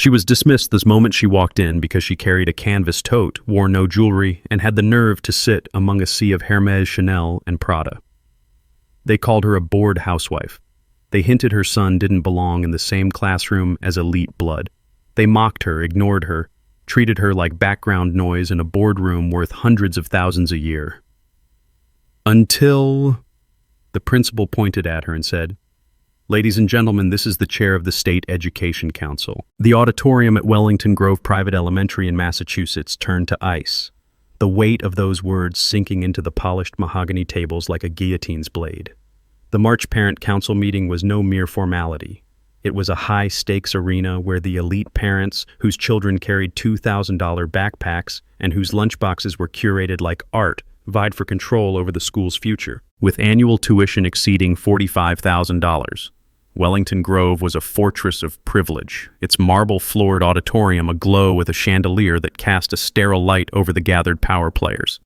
She was dismissed the moment she walked in because she carried a canvas tote, wore no jewelry, and had the nerve to sit among a sea of Hermès, Chanel, and Prada. They called her a bored housewife. They hinted her son didn't belong in the same classroom as elite blood. They mocked her, ignored her, treated her like background noise in a boardroom worth hundreds of thousands a year. Until the principal pointed at her and said, "Ladies and gentlemen, this is the chair of the State Education Council." The auditorium at Wellington Grove Private Elementary in Massachusetts turned to ice, the weight of those words sinking into the polished mahogany tables like a guillotine's blade. The March Parent Council meeting was no mere formality. It was a high-stakes arena where the elite parents, whose children carried $2,000 backpacks and whose lunchboxes were curated like art, vied for control over the school's future. With annual tuition exceeding $45,000, Wellington Grove was a fortress of privilege, its marble-floored auditorium aglow with a chandelier that cast a sterile light over the gathered power players.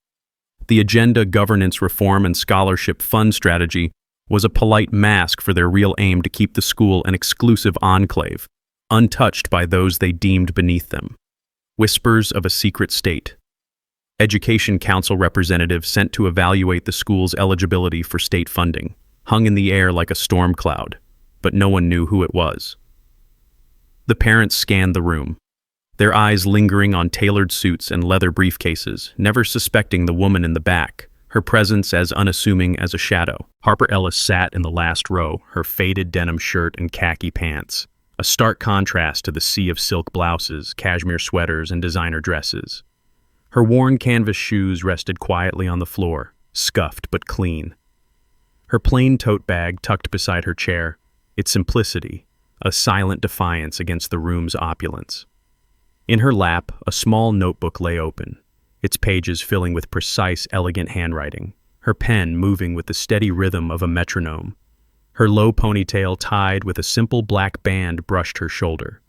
The agenda, governance reform, and scholarship fund strategy was a polite mask for their real aim to keep the school an exclusive enclave, untouched by those they deemed beneath them. Whispers of a secret state. Education Council representatives sent to evaluate the school's eligibility for state funding hung in the air like a storm cloud, but no one knew who it was. The parents scanned the room, their eyes lingering on tailored suits and leather briefcases, never suspecting the woman in the back, her presence as unassuming as a shadow. Harper Ellis sat in the last row, her faded denim shirt and khaki pants, a stark contrast to the sea of silk blouses, cashmere sweaters, and designer dresses. Her worn canvas shoes rested quietly on the floor, scuffed but clean. Her plain tote bag tucked beside her chair, its simplicity, a silent defiance against the room's opulence. In her lap, a small notebook lay open, its pages filling with precise, elegant handwriting, her pen moving with the steady rhythm of a metronome. Her low ponytail tied with a simple black band brushed her shoulder,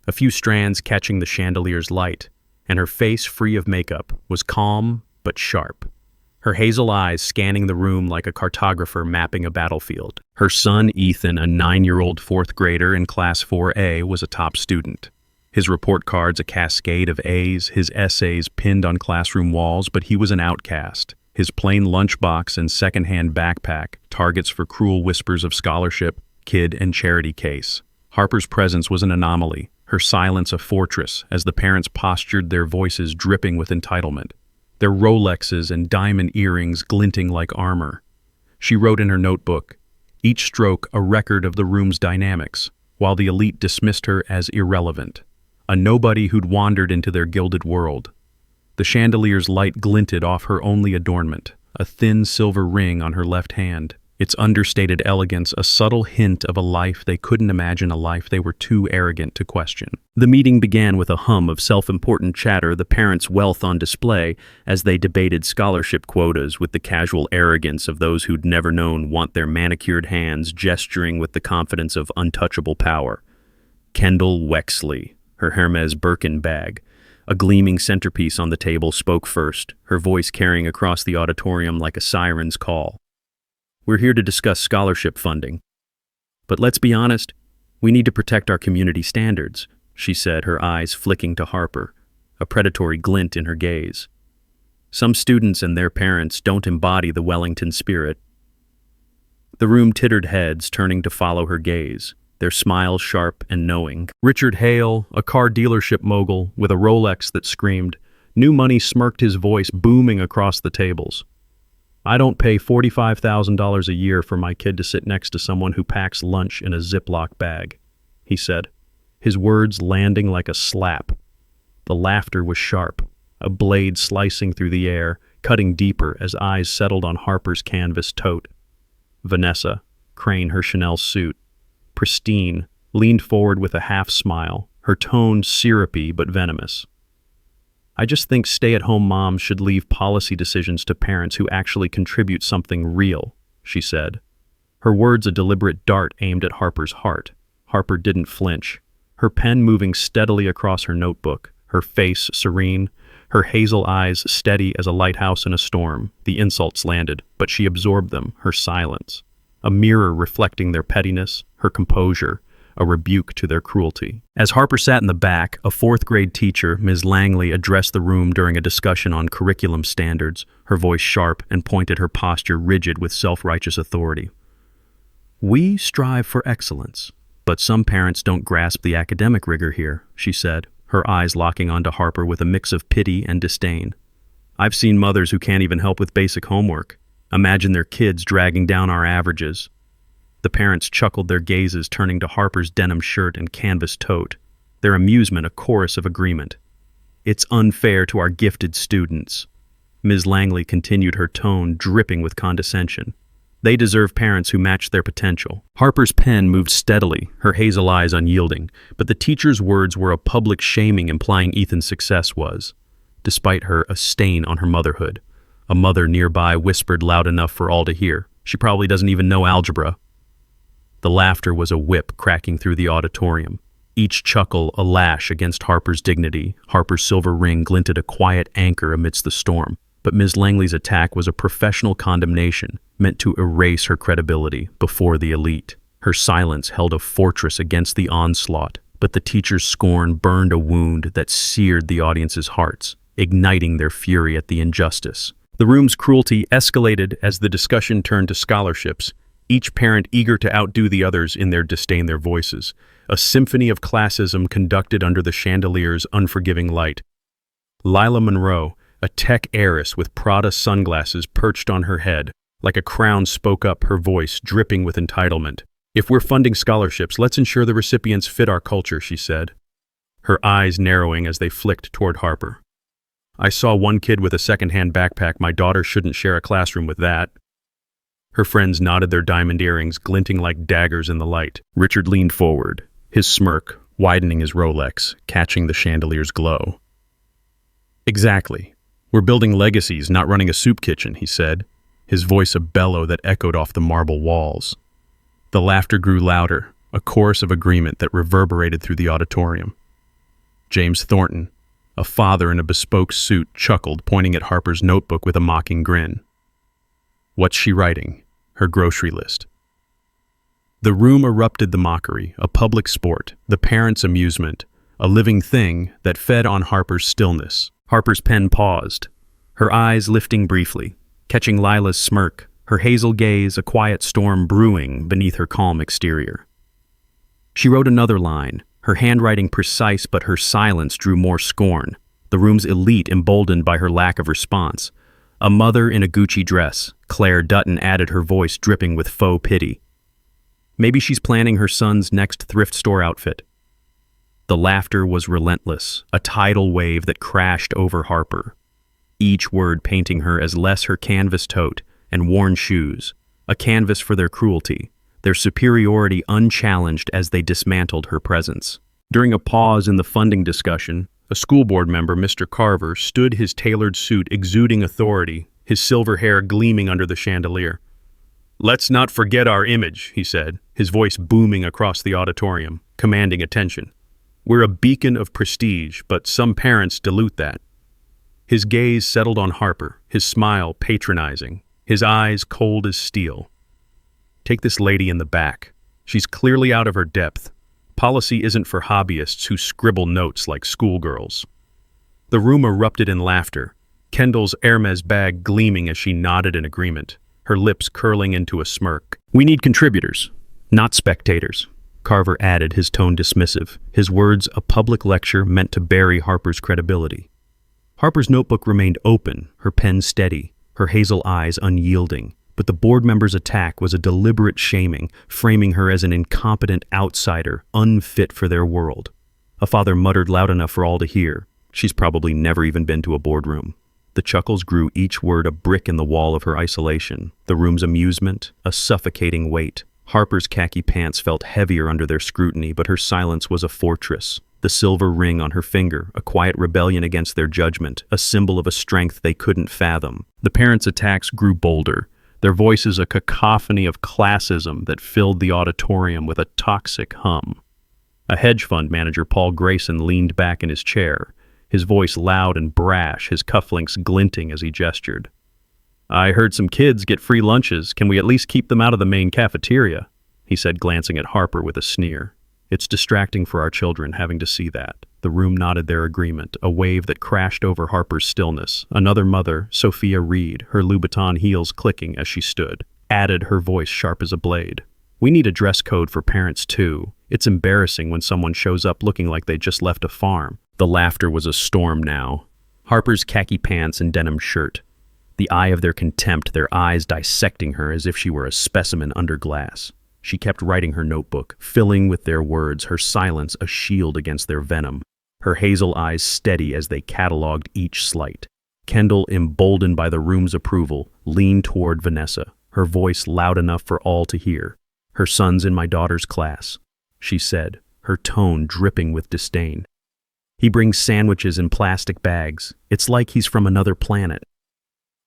a few strands catching the chandelier's light, and her face, free of makeup, was calm but sharp, her hazel eyes scanning the room like a cartographer mapping a battlefield. Her son, Ethan, a 9-year-old fourth grader in Class 4A, was a top student. His report cards a cascade of A's, his essays pinned on classroom walls, but he was an outcast. His plain lunchbox and second-hand backpack, targets for cruel whispers of scholarship, kid, and charity case. Harper's presence was an anomaly, her silence a fortress, as the parents postured, their voices dripping with entitlement, their Rolexes and diamond earrings glinting like armor. She wrote in her notebook, each stroke a record of the room's dynamics, while the elite dismissed her as irrelevant, a nobody who'd wandered into their gilded world. The chandelier's light glinted off her only adornment, a thin silver ring on her left hand, its understated elegance a subtle hint of a life they couldn't imagine, a life they were too arrogant to question. The meeting began with a hum of self-important chatter, the parents' wealth on display as they debated scholarship quotas with the casual arrogance of those who'd never known want their manicured hands gesturing with the confidence of untouchable power. Kendall Wexley, her Hermès Birkin bag, a gleaming centerpiece on the table, spoke first, her voice carrying across the auditorium like a siren's call. "We're here to discuss scholarship funding. But let's be honest, we need to protect our community standards," she said, her eyes flicking to Harper, a predatory glint in her gaze. "Some students and their parents don't embody the Wellington spirit." The room tittered heads, turning to follow her gaze, their smiles sharp and knowing. Richard Hale, a car dealership mogul with a Rolex that screamed, new money smirked, his voice booming across the tables. "I don't pay $45,000 a year for my kid to sit next to someone who packs lunch in a Ziploc bag," he said, his words landing like a slap. The laughter was sharp, a blade slicing through the air, cutting deeper as eyes settled on Harper's canvas tote. Vanessa, Crane, her Chanel suit, pristine, leaned forward with a half smile, her tone syrupy but venomous. "I just think stay-at-home moms should leave policy decisions to parents who actually contribute something real," she said. Her words a deliberate dart aimed at Harper's heart. Harper didn't flinch, her pen moving steadily across her notebook, her face serene, her hazel eyes steady as a lighthouse in a storm. The insults landed, but she absorbed them, her silence, a mirror reflecting their pettiness, her composure, a rebuke to their cruelty. As Harper sat in the back, a fourth-grade teacher, Ms. Langley, addressed the room during a discussion on curriculum standards, her voice sharp and pointed, her posture rigid with self-righteous authority. "We strive for excellence, but some parents don't grasp the academic rigor here," she said, her eyes locking onto Harper with a mix of pity and disdain. "I've seen mothers who can't even help with basic homework. Imagine their kids dragging down our averages." The parents chuckled, their gazes turning to Harper's denim shirt and canvas tote, their amusement a chorus of agreement. "It's unfair to our gifted students." Ms. Langley continued, her tone dripping with condescension. "They deserve parents who match their potential." Harper's pen moved steadily, her hazel eyes unyielding, but the teacher's words were a public shaming implying Ethan's success was, despite her, a stain on her motherhood. A mother nearby whispered loud enough for all to hear, "She probably doesn't even know algebra." The laughter was a whip cracking through the auditorium, each chuckle a lash against Harper's dignity. Harper's silver ring glinted a quiet anchor amidst the storm, but Ms. Langley's attack was a professional condemnation meant to erase her credibility before the elite. Her silence held a fortress against the onslaught, but the teacher's scorn burned a wound that seared the audience's hearts, igniting their fury at the injustice. The room's cruelty escalated as the discussion turned to scholarships, each parent eager to outdo the others in their disdain, their voices. A symphony of classism conducted under the chandelier's unforgiving light. Lila Monroe, a tech heiress with Prada sunglasses perched on her head, like a crown, spoke up, her voice dripping with entitlement. "If we're funding scholarships, let's ensure the recipients fit our culture," she said, her eyes narrowing as they flicked toward Harper. "I saw one kid with a second-hand backpack. My daughter shouldn't share a classroom with that." Her friends nodded, their diamond earrings glinting like daggers in the light. Richard leaned forward, his smirk widening his Rolex, catching the chandelier's glow. "Exactly. We're building legacies, not running a soup kitchen," he said, his voice a bellow that echoed off the marble walls. The laughter grew louder, a chorus of agreement that reverberated through the auditorium. James Thornton, a father in a bespoke suit, chuckled, pointing at Harper's notebook with a mocking grin. "What's she writing? Her grocery list." The room erupted the mockery, a public sport, the parents' amusement, a living thing that fed on Harper's stillness. Harper's pen paused, her eyes lifting briefly, catching Lila's smirk, her hazel gaze a quiet storm brewing beneath her calm exterior. She wrote another line, her handwriting precise, but her silence drew more scorn, the room's elite emboldened by her lack of response. "A mother in a Gucci dress," Claire Dutton added, her voice dripping with faux pity. "Maybe she's planning her son's next thrift store outfit." The laughter was relentless, a tidal wave that crashed over Harper, each word painting her as less her canvas tote and worn shoes, a canvas for their cruelty, their superiority unchallenged as they dismantled her presence. During a pause in the funding discussion, a school board member, Mr. Carver, stood, his tailored suit exuding authority, his silver hair gleaming under the chandelier. "Let's not forget our image," he said, his voice booming across the auditorium, commanding attention. "We're a beacon of prestige, but some parents dilute that." His gaze settled on Harper, his smile patronizing, his eyes cold as steel. "Take this lady in the back. She's clearly out of her depth. Policy isn't for hobbyists who scribble notes like schoolgirls." The room erupted in laughter, Kendall's Hermes bag gleaming as she nodded in agreement, her lips curling into a smirk. "We need contributors, not spectators," Carver added, his tone dismissive, his words a public lecture meant to bury Harper's credibility. Harper's notebook remained open, her pen steady, her hazel eyes unyielding, but the board member's attack was a deliberate shaming, framing her as an incompetent outsider, unfit for their world. A father muttered loud enough for all to hear, "She's probably never even been to a boardroom." The chuckles grew, each word a brick in the wall of her isolation, the room's amusement a suffocating weight. Harper's khaki pants felt heavier under their scrutiny, but her silence was a fortress. The silver ring on her finger, a quiet rebellion against their judgment, a symbol of a strength they couldn't fathom. The parents' attacks grew bolder, their voices a cacophony of classism that filled the auditorium with a toxic hum. A hedge fund manager, Paul Grayson, leaned back in his chair, his voice loud and brash, his cufflinks glinting as he gestured. "I heard some kids get free lunches. Can we at least keep them out of the main cafeteria?" he said, glancing at Harper with a sneer. It's distracting for our children having to see that. The room nodded their agreement, a wave that crashed over Harper's stillness. Another mother, Sophia Reed, her Louboutin heels clicking as she stood, added, her voice sharp as a blade. We need a dress code for parents too. It's embarrassing when someone shows up looking like they just left a farm. The laughter was a storm now. Harper's khaki pants and denim shirt. The eye of their contempt, their eyes dissecting her as if she were a specimen under glass. She kept writing her notebook, filling with their words, her silence a shield against their venom. Her hazel eyes steady as they catalogued each slight. Kendall, emboldened by the room's approval, leaned toward Vanessa, her voice loud enough for all to hear. "Her son's in my daughter's class," she said, her tone dripping with disdain. "He brings sandwiches in plastic bags. It's like he's from another planet."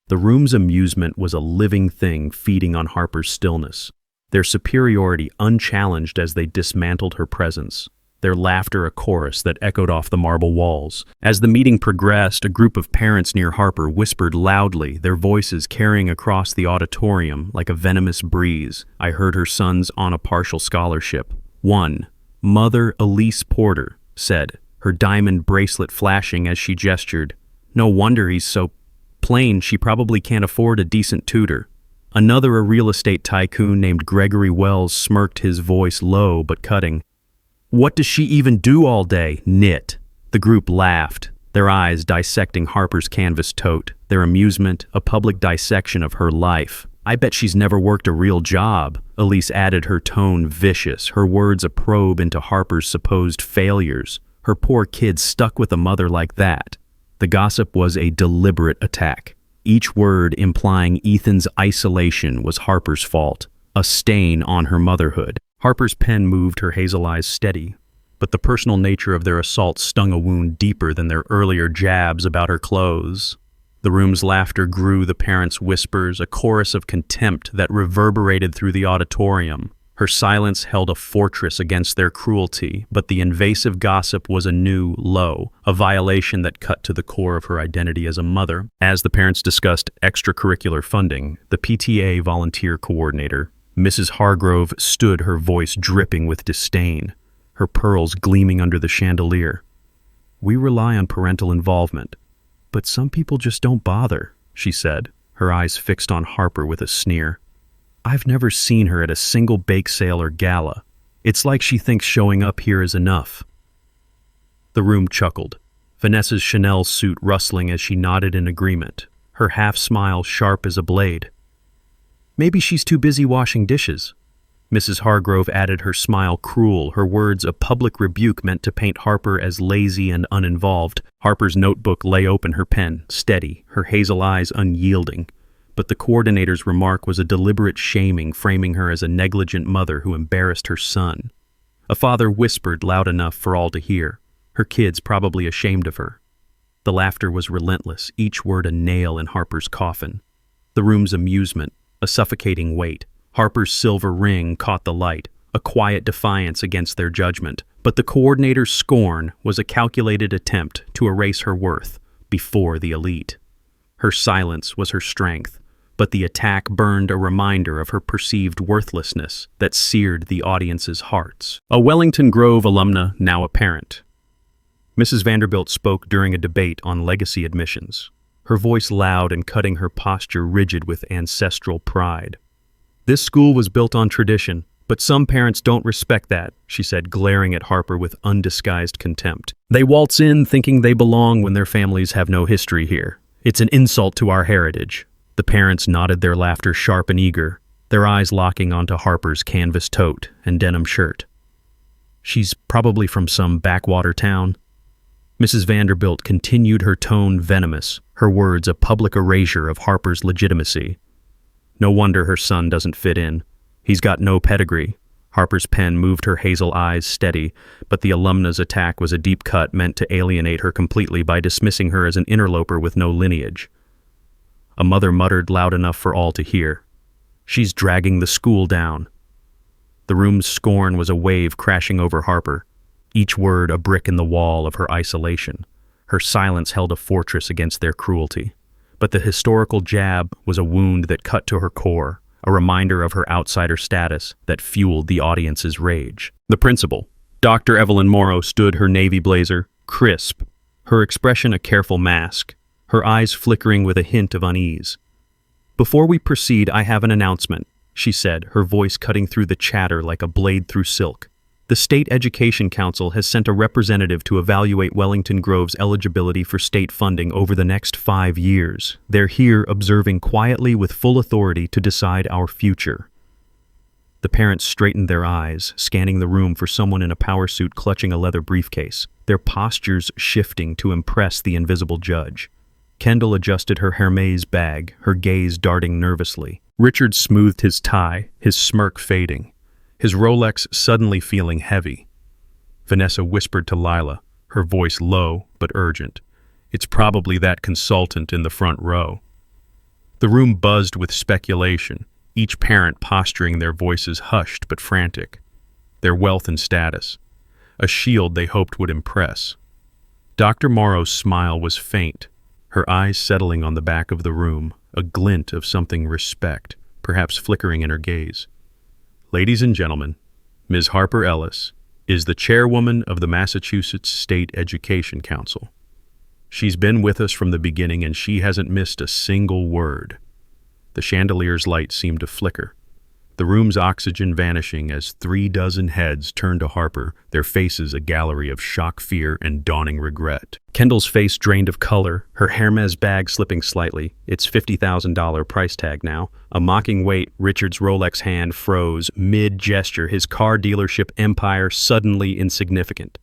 The room's amusement was a living thing feeding on Harper's stillness, their superiority unchallenged as they dismantled her presence, their laughter a chorus that echoed off the marble walls. As the meeting progressed, a group of parents near Harper whispered loudly, their voices carrying across the auditorium like a venomous breeze. "I heard her son's on a partial scholarship." One, Mother Elise Porter, said, her diamond bracelet flashing as she gestured. "No wonder he's so plain, she probably can't afford a decent tutor." Another, a real estate tycoon named Gregory Wells, smirked, his voice low but cutting. "What does she even do all day? Knit." The group laughed, their eyes dissecting Harper's canvas tote, their amusement a public dissection of her life. "I bet she's never worked a real job," Elise added, her tone vicious, her words a probe into Harper's supposed failures. Her poor kid stuck with a mother like that. The gossip was a deliberate attack, each word implying Ethan's isolation was Harper's fault, a stain on her motherhood. Harper's pen moved, her hazel eyes steady, but the personal nature of their assault stung a wound deeper than their earlier jabs about her clothes. The room's laughter grew, the parents' whispers, a chorus of contempt that reverberated through the auditorium. Her silence held a fortress against their cruelty, but the invasive gossip was a new low, a violation that cut to the core of her identity as a mother. As the parents discussed extracurricular funding, the PTA volunteer coordinator, Mrs. Hargrove, stood, her voice dripping with disdain, her pearls gleaming under the chandelier. "We rely on parental involvement, but some people just don't bother," she said, her eyes fixed on Harper with a sneer. "I've never seen her at a single bake sale or gala. It's like she thinks showing up here is enough." The room chuckled, Vanessa's Chanel suit rustling as she nodded in agreement, her half-smile sharp as a blade. "Maybe she's too busy washing dishes." Mrs. Hargrove added, her smile cruel, her words a public rebuke meant to paint Harper as lazy and uninvolved. Harper's notebook lay open, her pen steady, her hazel eyes unyielding. But the coordinator's remark was a deliberate shaming, framing her as a negligent mother who embarrassed her son. A father whispered loud enough for all to hear, her kids probably ashamed of her. The laughter was relentless, each word a nail in Harper's coffin. The room's amusement, a suffocating weight. Harper's silver ring caught the light, a quiet defiance against their judgment. But the coordinator's scorn was a calculated attempt to erase her worth before the elite. Her silence was her strength, but the attack burned a reminder of her perceived worthlessness that seared the audience's hearts. A Wellington Grove alumna, now a parent. Mrs. Vanderbilt spoke during a debate on legacy admissions, her voice loud and cutting, her posture rigid with ancestral pride. "This school was built on tradition, but some parents don't respect that," she said, glaring at Harper with undisguised contempt. "They waltz in thinking they belong when their families have no history here. It's an insult to our heritage." The parents nodded, their laughter sharp and eager, their eyes locking onto Harper's canvas tote and denim shirt. "She's probably from some backwater town." Mrs. Vanderbilt continued, her tone venomous, her words a public erasure of Harper's legitimacy. "No wonder her son doesn't fit in. He's got no pedigree." Harper's pen moved, her hazel eyes steady, but the alumna's attack was a deep cut meant to alienate her completely by dismissing her as an interloper with no lineage. A mother muttered loud enough for all to hear, "She's dragging the school down." The room's scorn was a wave crashing over Harper, each word a brick in the wall of her isolation. Her silence held a fortress against their cruelty. But the historical jab was a wound that cut to her core, a reminder of her outsider status that fueled the audience's rage. The principal, Dr. Evelyn Morrow stood, her navy blazer crisp, her expression a careful mask, her eyes flickering with a hint of unease. "Before we proceed, I have an announcement," she said, her voice cutting through the chatter like a blade through silk. "The State Education Council has sent a representative to evaluate Wellington Grove's eligibility for state funding over the next 5 years. They're here observing quietly with full authority to decide our future." The parents straightened their eyes, scanning the room for someone in a power suit clutching a leather briefcase, their postures shifting to impress the invisible judge. Kendall adjusted her Hermes bag, her gaze darting nervously. Richard smoothed his tie, his smirk fading, his Rolex suddenly feeling heavy. Vanessa whispered to Lila, her voice low but urgent. "It's probably that consultant in the front row." The room buzzed with speculation, each parent posturing, their voices hushed but frantic. Their wealth and status, a shield they hoped would impress. Dr. Morrow's smile was faint, her eyes settling on the back of the room, a glint of something respect, perhaps flickering in her gaze. "Ladies and gentlemen, Ms. Harper Ellis is the chairwoman of the Massachusetts State Education Council. She's been with us from the beginning and she hasn't missed a single word." The chandelier's light seemed to flicker, the room's oxygen vanishing as 36 heads turned to Harper, their faces a gallery of shock, fear, and dawning regret. Kendall's face drained of color, her Hermes bag slipping slightly, its $50,000 price tag now. A mocking weight, Richard's Rolex hand froze, mid-gesture, his car dealership empire suddenly insignificant.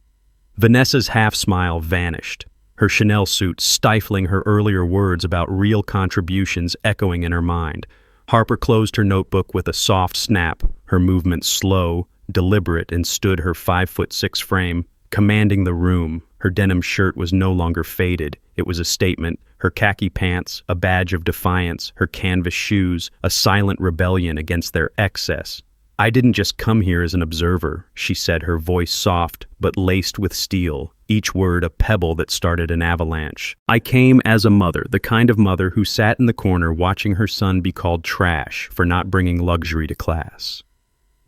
Vanessa's half-smile vanished, her Chanel suit stifling her earlier words about real contributions echoing in her mind. Harper closed her notebook with a soft snap, her movement slow, deliberate, and stood her 5'6" frame, commanding the room. Her denim shirt was no longer faded. It was a statement. Her khaki pants, a badge of defiance. Her canvas shoes, a silent rebellion against their excess. "I didn't just come here as an observer," she said, her voice soft but laced with steel, each word a pebble that started an avalanche. "I came as a mother, the kind of mother who sat in the corner watching her son be called trash for not bringing luxury to class."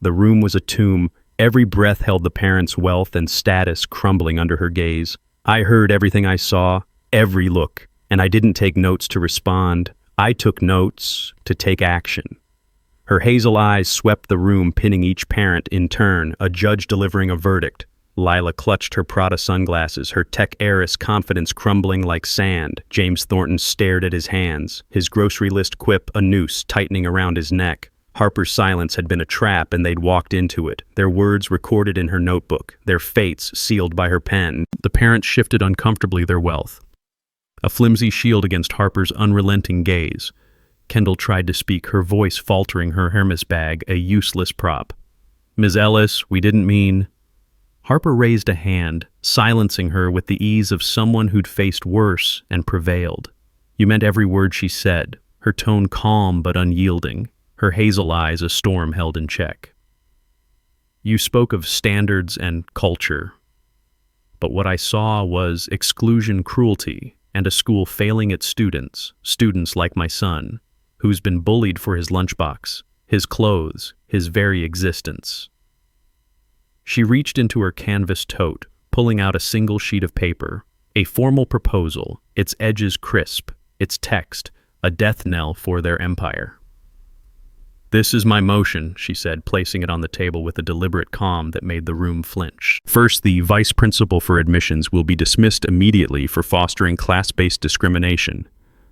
The room was a tomb. Every breath held the parents' wealth and status crumbling under her gaze. "I heard everything I saw, every look, and I didn't take notes to respond. I took notes to take action." Her hazel eyes swept the room, pinning each parent in turn, a judge delivering a verdict. Lila clutched her Prada sunglasses, her tech heiress confidence crumbling like sand. James Thornton stared at his hands, his grocery list quip a noose tightening around his neck. Harper's silence had been a trap and they'd walked into it, their words recorded in her notebook, their fates sealed by her pen. The parents shifted uncomfortably, their wealth a flimsy shield against Harper's unrelenting gaze. Kendall tried to speak, her voice faltering, her Hermes bag a useless prop. "Ms. Ellis, we didn't mean—" Harper raised a hand, silencing her with the ease of someone who'd faced worse and prevailed. "You meant every word she said," her tone calm but unyielding, her hazel eyes a storm held in check. "You spoke of standards and culture, but what I saw was exclusion, cruelty, and a school failing its students like my son, who's been bullied for his lunchbox, his clothes, his very existence." She reached into her canvas tote, pulling out a single sheet of paper, a formal proposal, its edges crisp, its text, a death knell for their empire. "This is my motion," she said, placing it on the table with a deliberate calm that made the room flinch. "First, the vice principal for admissions will be dismissed immediately for fostering class-based discrimination.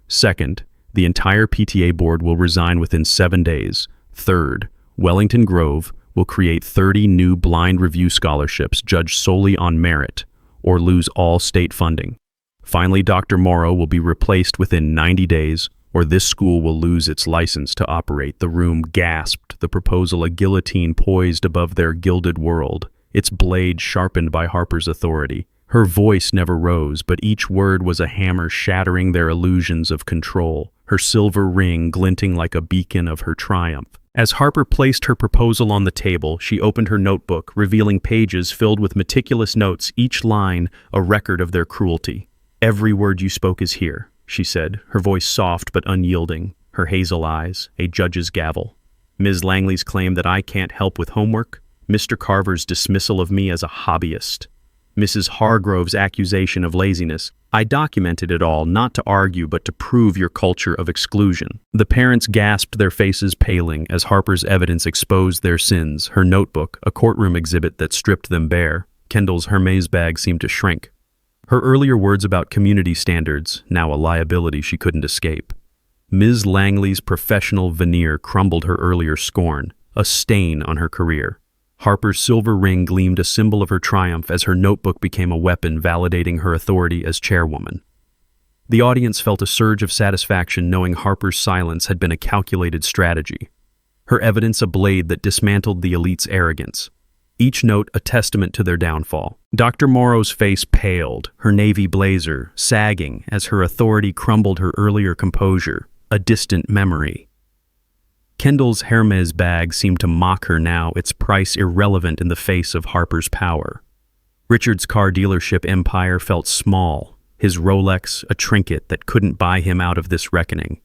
Second, the entire PTA board will resign within 7 days. Third, Wellington Grove will create 30 new blind review scholarships judged solely on merit, or lose all state funding. Finally, Dr. Morrow will be replaced within 90 days, or this school will lose its license to operate." The room gasped, the proposal a guillotine poised above their gilded world, its blade sharpened by Harper's authority. Her voice never rose, but each word was a hammer shattering their illusions of control, her silver ring glinting like a beacon of her triumph. As Harper placed her proposal on the table, she opened her notebook, revealing pages filled with meticulous notes, each line a record of their cruelty. "Every word you spoke is here," she said, her voice soft but unyielding, her hazel eyes a judge's gavel. "Ms. Langley's claim that I can't help with homework, Mr. Carver's dismissal of me as a hobbyist, Mrs. Hargrove's accusation of laziness. I documented it all, not to argue but to prove your culture of exclusion. The parents gasped, their faces paling, as Harper's evidence exposed their sins, her notebook, a courtroom exhibit that stripped them bare. Kendall's Hermes bag seemed to shrink. Her earlier words about community standards, now a liability she couldn't escape. Ms. Langley's professional veneer crumbled her earlier scorn, a stain on her career. Harper's silver ring gleamed, a symbol of her triumph, as her notebook became a weapon validating her authority as chairwoman. The audience felt a surge of satisfaction knowing Harper's silence had been a calculated strategy. Her evidence a blade that dismantled the elite's arrogance. Each note a testament to their downfall. Dr. Morrow's face paled, her navy blazer sagging as her authority crumbled her earlier composure, a distant memory. Kendall's Hermes bag seemed to mock her now, its price irrelevant in the face of Harper's power. Richard's car dealership empire felt small, his Rolex a trinket that couldn't buy him out of this reckoning.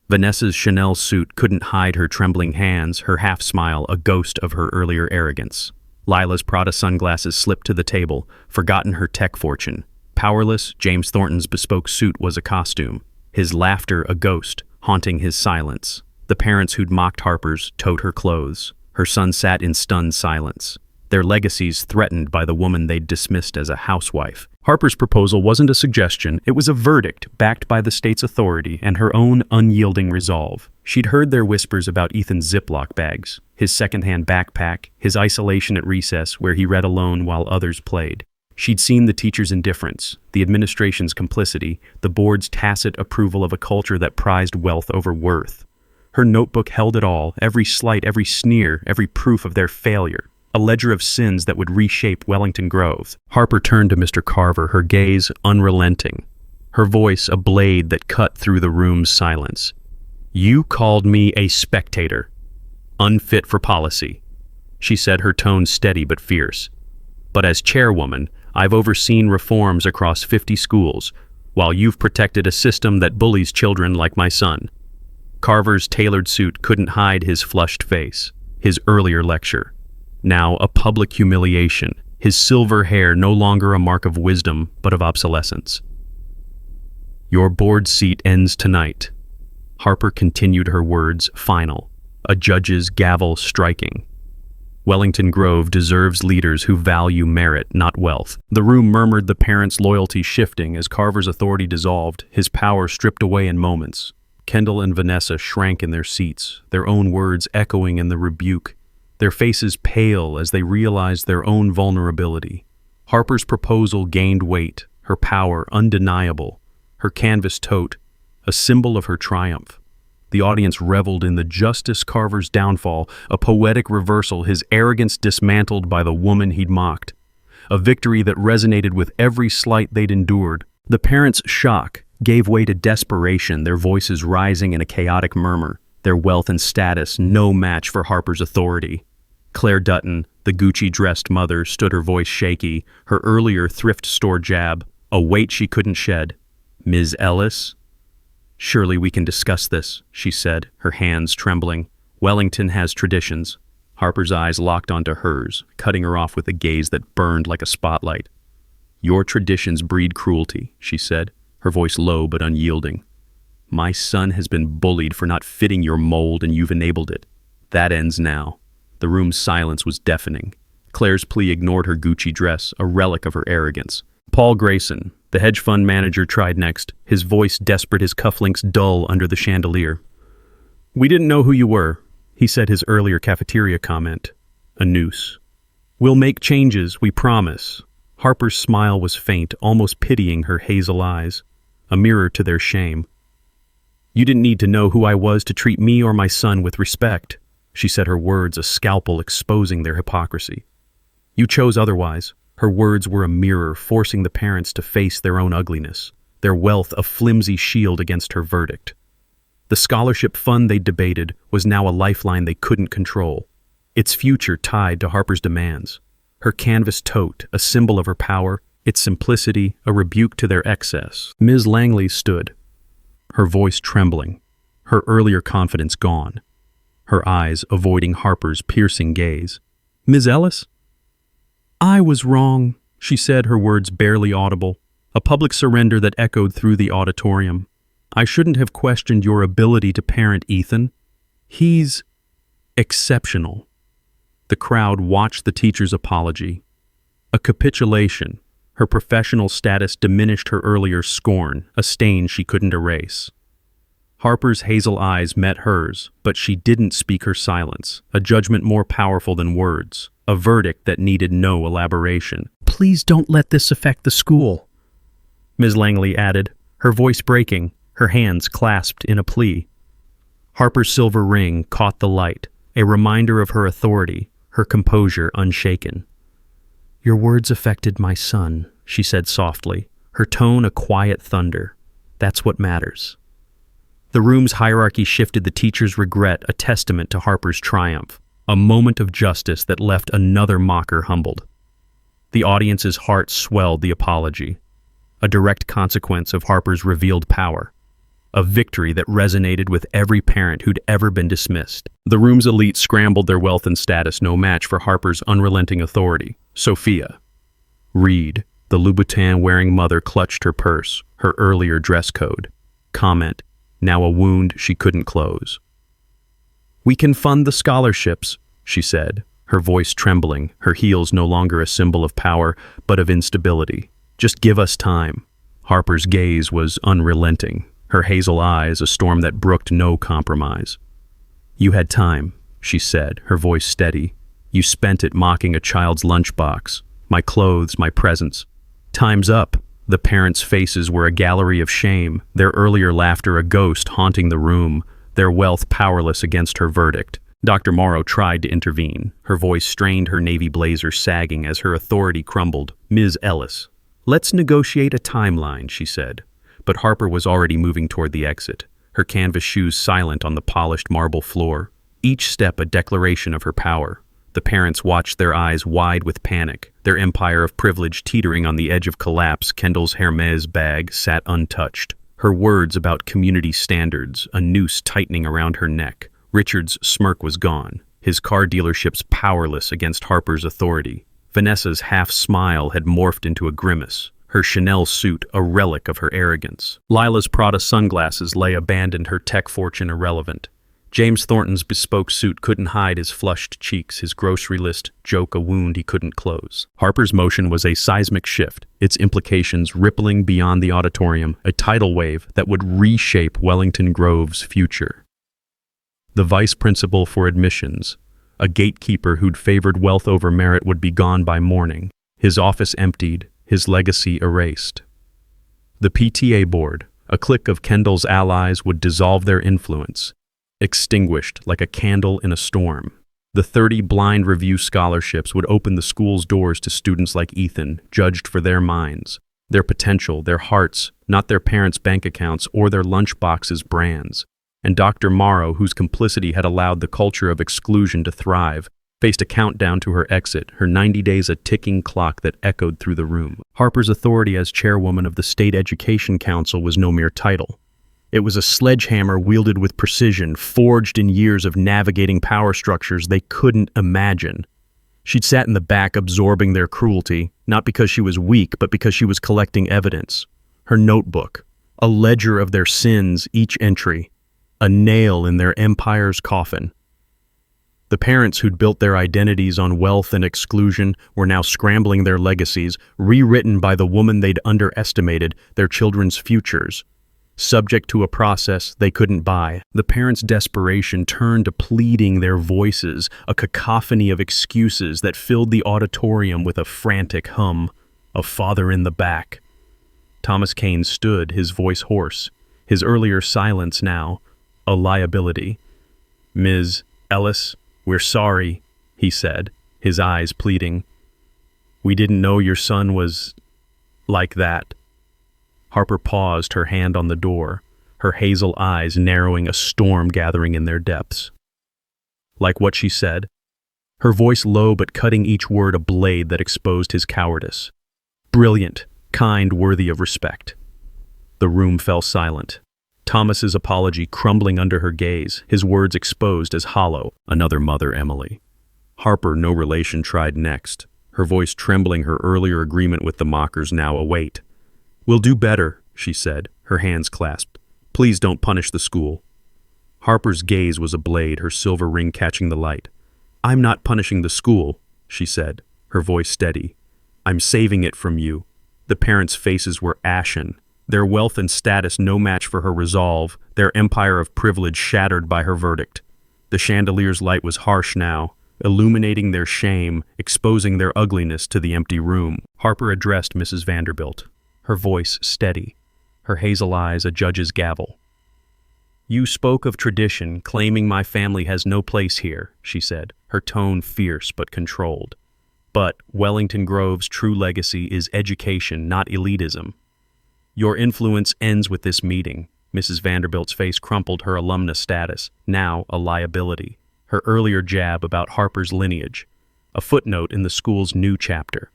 Vanessa's Chanel suit couldn't hide her trembling hands, her half-smile a ghost of her earlier arrogance. Lila's Prada sunglasses slipped to the table, forgotten her tech fortune. Powerless, James Thornton's bespoke suit was a costume, his laughter a ghost, haunting his silence. The parents who'd mocked Harper's tote her clothes. Her son sat in stunned silence, their legacies threatened by the woman they'd dismissed as a housewife. Harper's proposal wasn't a suggestion, it was a verdict backed by the state's authority and her own unyielding resolve. She'd heard their whispers about Ethan's Ziploc bags, his secondhand backpack, his isolation at recess where he read alone while others played. She'd seen the teacher's indifference, the administration's complicity, the board's tacit approval of a culture that prized wealth over worth. Her notebook held it all, every slight, every sneer, every proof of their failure, a ledger of sins that would reshape Wellington Grove. Harper turned to Mr. Carver, her gaze unrelenting, her voice a blade that cut through the room's silence. "You called me a spectator, unfit for policy," she said, her tone steady but fierce. "But as chairwoman, I've overseen reforms across 50 schools, while you've protected a system that bullies children like my son." Carver's tailored suit couldn't hide his flushed face, his earlier lecture. Now a public humiliation, his silver hair no longer a mark of wisdom but of obsolescence. "Your board seat ends tonight." Harper continued, her words final, a judge's gavel striking. "Wellington Grove deserves leaders who value merit, not wealth." The room murmured, the parents' loyalty shifting as Carver's authority dissolved, his power stripped away in moments. Kendall and Vanessa shrank in their seats, their own words echoing in the rebuke, their faces pale as they realized their own vulnerability. Harper's proposal gained weight, her power undeniable, her canvas tote, a symbol of her triumph. The audience reveled in the Justice Carver's downfall, a poetic reversal, his arrogance dismantled by the woman he'd mocked. A victory that resonated with every slight they'd endured. The parents' shock gave way to desperation, their voices rising in a chaotic murmur, their wealth and status no match for Harper's authority. Claire Dutton, the Gucci-dressed mother, stood, her voice shaky, her earlier thrift store jab, a weight she couldn't shed. "Ms. Ellis?" "Surely we can discuss this," she said, her hands trembling. "Wellington has traditions." Harper's eyes locked onto hers, cutting her off with a gaze that burned like a spotlight. "Your traditions breed cruelty," she said, her voice low but unyielding. "My son has been bullied for not fitting your mold and you've enabled it. That ends now." The room's silence was deafening. Claire's plea ignored her Gucci dress, a relic of her arrogance. Paul Grayson, the hedge fund manager, tried next, his voice desperate, his cufflinks dull under the chandelier. "We didn't know who you were," he said, his earlier cafeteria comment. A noose. "We'll make changes, we promise." Harper's smile was faint, almost pitying her hazel eyes, a mirror to their shame. "You didn't need to know who I was to treat me or my son with respect," she said, her words a scalpel exposing their hypocrisy. "You chose otherwise." Her words were a mirror, forcing the parents to face their own ugliness, their wealth a flimsy shield against her verdict. The scholarship fund they debated was now a lifeline they couldn't control, its future tied to Harper's demands. Her canvas tote, a symbol of her power, its simplicity a rebuke to their excess. Ms. Langley stood, her voice trembling, her earlier confidence gone, her eyes avoiding Harper's piercing gaze. Ms. Ellis? I was wrong, she said, her words barely audible, a public surrender that echoed through the auditorium. I shouldn't have questioned your ability to parent Ethan. He's exceptional. The crowd watched the teacher's apology. A capitulation. Her professional status diminished her earlier scorn, a stain she couldn't erase. Harper's hazel eyes met hers, but she didn't speak her silence, a judgment more powerful than words, a verdict that needed no elaboration. Please don't let this affect the school, Ms. Langley added, her voice breaking, her hands clasped in a plea. Harper's silver ring caught the light, a reminder of her authority, her composure unshaken. Your words affected my son, she said softly, her tone a quiet thunder. That's what matters. The room's hierarchy shifted, the teacher's regret a testament to Harper's triumph, a moment of justice that left another mocker humbled. The audience's heart swelled the apology, a direct consequence of Harper's revealed power, a victory that resonated with every parent who'd ever been dismissed. The room's elite scrambled, their wealth and status no match for Harper's unrelenting authority. Sophia. Reed, the Louboutin-wearing mother, clutched her purse, her earlier dress code. Comment, now a wound she couldn't close. We can fund the scholarships, she said, her voice trembling, her heels no longer a symbol of power, but of instability. Just give us time. Harper's gaze was unrelenting, her hazel eyes a storm that brooked no compromise. You had time, she said, her voice steady. You spent it mocking a child's lunchbox, my clothes, my presents. Time's up. The parents' faces were a gallery of shame, their earlier laughter a ghost haunting the room, their wealth powerless against her verdict. Dr. Morrow tried to intervene, her voice strained, her navy blazer sagging as her authority crumbled. Ms. Ellis, let's negotiate a timeline, she said. But Harper was already moving toward the exit, her canvas shoes silent on the polished marble floor, each step a declaration of her power. The parents watched, their eyes wide with panic, their empire of privilege teetering on the edge of collapse. Kendall's Hermes bag sat untouched, her words about community standards, a noose tightening around her neck. Richard's smirk was gone, his car dealerships powerless against Harper's authority. Vanessa's half-smile had morphed into a grimace, her Chanel suit a relic of her arrogance. Lila's Prada sunglasses lay abandoned, her tech fortune irrelevant. James Thornton's bespoke suit couldn't hide his flushed cheeks, his grocery list joke a wound he couldn't close. Harper's motion was a seismic shift, its implications rippling beyond the auditorium, a tidal wave that would reshape Wellington Grove's future. The vice principal for admissions, a gatekeeper who'd favored wealth over merit, would be gone by morning, his office emptied, his legacy erased. The PTA board, a clique of Kendall's allies, would dissolve their influence, extinguished like a candle in a storm. The 30 blind review scholarships would open the school's doors to students like Ethan, judged for their minds, their potential, their hearts, not their parents' bank accounts or their lunchboxes' brands. And Dr. Morrow, whose complicity had allowed the culture of exclusion to thrive, faced a countdown to her exit, her 90 days a ticking clock that echoed through the room. Harper's authority as chairwoman of the State Education Council was no mere title. It was a sledgehammer wielded with precision, forged in years of navigating power structures they couldn't imagine. She'd sat in the back absorbing their cruelty, not because she was weak, but because she was collecting evidence. Her notebook, a ledger of their sins, each entry, a nail in their empire's coffin. The parents who'd built their identities on wealth and exclusion were now scrambling their legacies, rewritten by the woman they'd underestimated, their children's futures, subject to a process they couldn't buy. The parents' desperation turned to pleading, their voices, a cacophony of excuses that filled the auditorium with a frantic hum, a father in the back. Thomas Kane stood, his voice hoarse, his earlier silence now a liability. Ms. Ellis, we're sorry, he said, his eyes pleading. We didn't know your son was like that. Harper paused, her hand on the door, her hazel eyes narrowing, a storm gathering in their depths. Like what she said, her voice low but cutting each word a blade that exposed his cowardice. Brilliant, kind, worthy of respect. The room fell silent. Thomas's apology crumbling under her gaze, his words exposed as hollow. Another mother, Emily. Harper, no relation, tried next, her voice trembling, her earlier agreement with the mockers now await. "We'll do better," she said, her hands clasped. "Please don't punish the school." Harper's gaze was a blade, her silver ring catching the light. "I'm not punishing the school," she said, her voice steady. "I'm saving it from you." The parents' faces were ashen, their wealth and status no match for her resolve, their empire of privilege shattered by her verdict. The chandelier's light was harsh now, illuminating their shame, exposing their ugliness to the empty room. Harper addressed Mrs. Vanderbilt, her voice steady, her hazel eyes a judge's gavel. "You spoke of tradition, claiming my family has no place here," she said, her tone fierce but controlled. "But Wellington Grove's true legacy is education, not elitism. Your influence ends with this meeting." Mrs. Vanderbilt's face crumpled, her alumna status, now a liability. Her earlier jab about Harper's lineage, a footnote in the school's new chapter.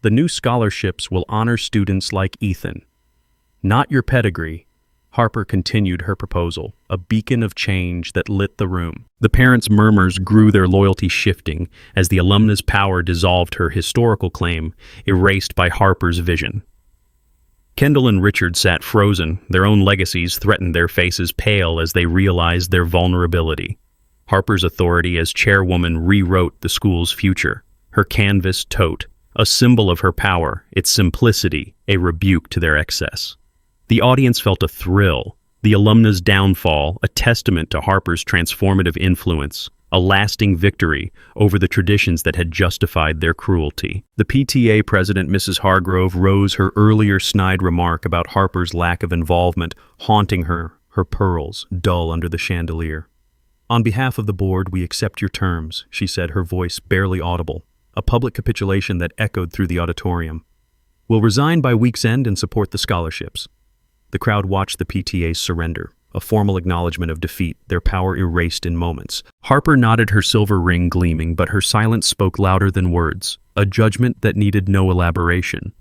"The new scholarships will honor students like Ethan. Not your pedigree." Harper continued her proposal, a beacon of change that lit the room. The parents' murmurs grew, their loyalty shifting, as the alumna's power dissolved her historical claim, erased by Harper's vision. Kendall and Richard sat frozen, their own legacies threatened, their faces pale as they realized their vulnerability. Harper's authority as chairwoman rewrote the school's future, her canvas tote, a symbol of her power, its simplicity, a rebuke to their excess. The audience felt a thrill, the alumna's downfall, a testament to Harper's transformative influence, a lasting victory over the traditions that had justified their cruelty. The PTA president, Mrs. Hargrove, rose, her earlier snide remark about Harper's lack of involvement haunting her pearls dull under the chandelier. "On behalf of the board, we accept your terms," she said, her voice barely audible, a public capitulation that echoed through the auditorium. "We'll resign by week's end and support the scholarships." The crowd watched the PTA's surrender, a formal acknowledgement of defeat, their power erased in moments. Harper nodded, her silver ring gleaming, but her silence spoke louder than words, a judgment that needed no elaboration.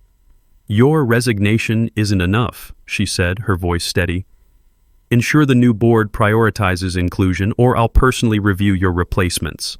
"Your resignation isn't enough," she said, her voice steady. "Ensure the new board prioritizes inclusion, or I'll personally review your replacements."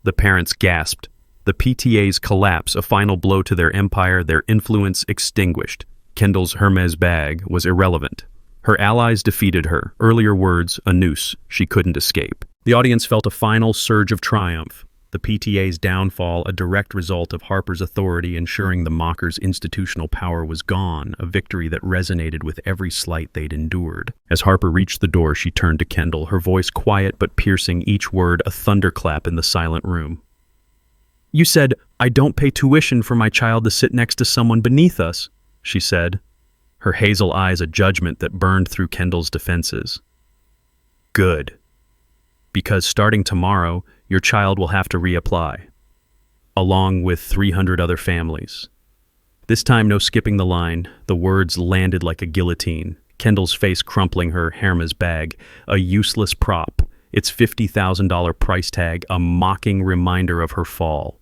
The parents gasped. The PTA's collapse, a final blow to their empire, their influence extinguished. Kendall's Hermes bag was irrelevant. Her allies defeated her, earlier words a noose she couldn't escape. The audience felt a final surge of triumph. The PTA's downfall, a direct result of Harper's authority ensuring the mockers' institutional power was gone, a victory that resonated with every slight they'd endured. As Harper reached the door, she turned to Kendall, her voice quiet but piercing, each word a thunderclap in the silent room. "You said, I don't pay tuition for my child to sit next to someone beneath us," she said, her hazel eyes a judgment that burned through Kendall's defenses. "Good. Because starting tomorrow, your child will have to reapply, along with 300 other families." This time, no skipping the line. The words landed like a guillotine, Kendall's face crumpling, her Hermes bag, a useless prop, its $50,000 price tag a mocking reminder of her fall.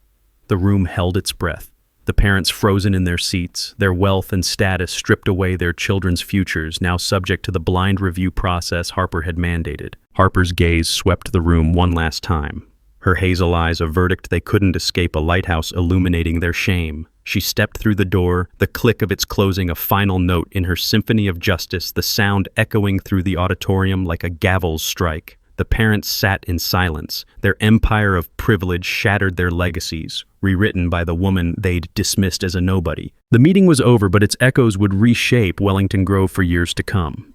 The room held its breath. The parents frozen in their seats, their wealth and status stripped away, their children's futures now subject to the blind review process Harper had mandated. Harper's gaze swept the room one last time, her hazel eyes a verdict they couldn't escape, a lighthouse illuminating their shame. She stepped through the door, the click of its closing a final note in her symphony of justice, the sound echoing through the auditorium like a gavel's strike. The parents sat in silence, their empire of privilege shattered, their legacies rewritten by the woman they'd dismissed as a nobody. The meeting was over, but its echoes would reshape Wellington Grove for years to come.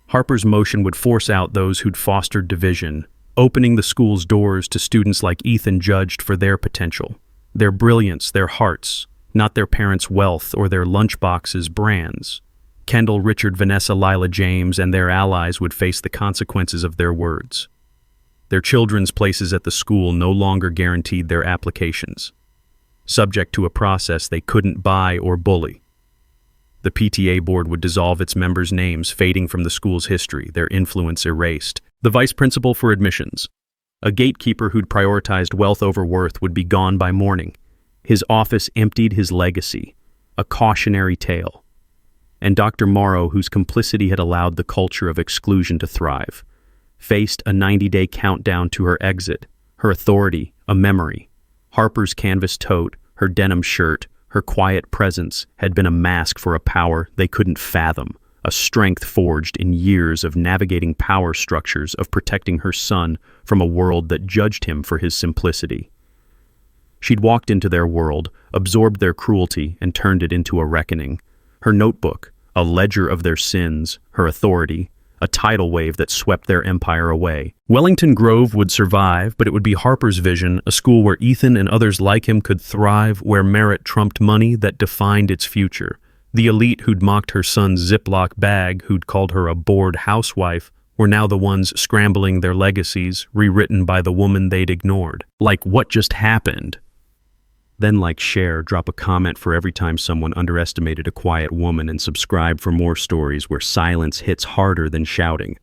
Harper's motion would force out those who'd fostered division, opening the school's doors to students like Ethan, judged for their potential, their brilliance, their hearts, not their parents' wealth or their lunchboxes' brands. Kendall, Richard, Vanessa, Lila, James, and their allies would face the consequences of their words. Their children's places at the school no longer guaranteed their applications, subject to a process they couldn't buy or bully. The PTA board would dissolve its members' names, fading from the school's history, their influence erased. The vice principal for admissions, a gatekeeper who'd prioritized wealth over worth, would be gone by morning. His office emptied, his legacy, a cautionary tale. And Dr. Morrow, whose complicity had allowed the culture of exclusion to thrive, faced a 90-day countdown to her exit, her authority A memory. Harper's canvas tote, her denim shirt, her quiet presence had been a mask for a power they couldn't fathom, a strength forged in years of navigating power structures, of protecting her son from a world that judged him for his simplicity. She'd walked into their world, absorbed their cruelty, and turned it into a reckoning. Her notebook, a ledger of their sins, her authority, a tidal wave that swept their empire away. Wellington Grove would survive, but it would be Harper's vision, a school where Ethan and others like him could thrive, where merit trumped money, that defined its future. The elite who'd mocked her son's Ziploc bag, who'd called her a bored housewife, were now the ones scrambling their legacies, rewritten by the woman they'd ignored. Like, what just happened? Then, like, share, drop a comment for every time someone underestimated a quiet woman, and subscribe for more stories where silence hits harder than shouting.